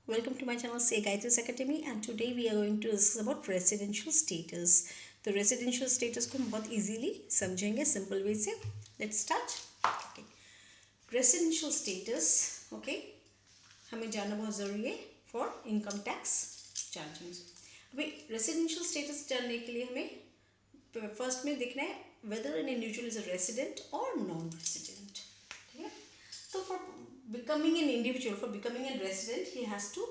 Welcome to my channel Say Gayatri's Academy, and today we are going to discuss about residential status. तो residential status को हम बहुत easily समझेंगे simple way से. Let's start. Okay. Residential status, okay, हमें जानना बहुत ज़रूरी है for income tax charges. अभी residential status जानने के लिए हमें first में देखना है whether an individual is a resident or non-resident. ठीक है? So for becoming an individual, for becoming a resident, he has to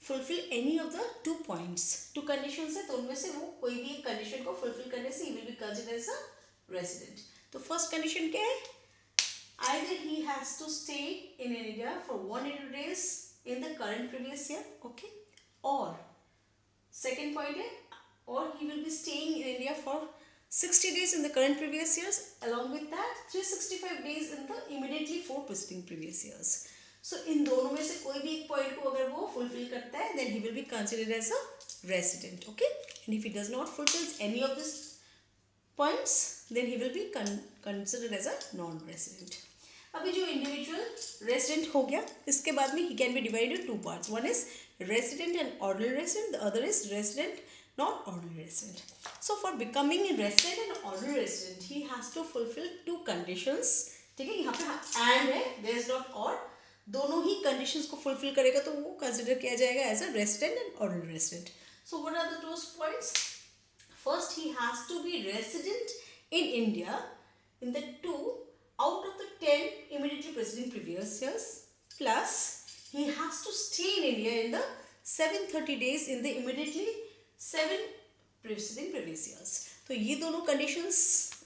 fulfill any of the 2 points. 2 conditions है, तो उनमें से वो कोई भी एक condition को fulfill करने से he will be considered as a resident. तो first condition क्या है? Either he has to stay in India for 180 days in the current previous year, okay? Or second point है, or he will be staying in India for 60 days in the current previous years, along with that 365 days in the immediately four preceding previous years. So इन दोनों में से कोई भी एक point को अगर वो fulfill करता है, then he will be considered as a resident, okay? And if he does not fulfill any of these points, then he will be considered as a non-resident. अभी जो individual resident हो गया, इसके बाद में he can be divided into 2 parts. One is resident and ordinary resident. The other is resident, not ordinary resident. So for becoming a resident and ordinary resident, he has to fulfill 2 conditions. ठीक है, यहाँ पे and है, there is not or. दोनों ही conditions को fulfill करेगा तो वो consider किया जाएगा as a resident and ordinary resident. So what are the 2 points? First, he has to be resident in India in the 2 out of the 10 immediately preceding previous years, plus he has to stay in India in the 730 days in the immediately 7 preceding previous years. तो ये दोनों conditions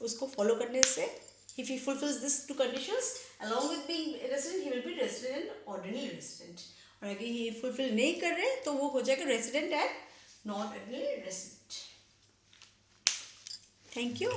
उसको follow करने से, if he fulfills these 2 conditions, along with being a resident, he will be resident and ordinary resident. और अगर ये fulfill नहीं कर रहे तो वो हो जाएगा resident and non ordinary resident. Thank you.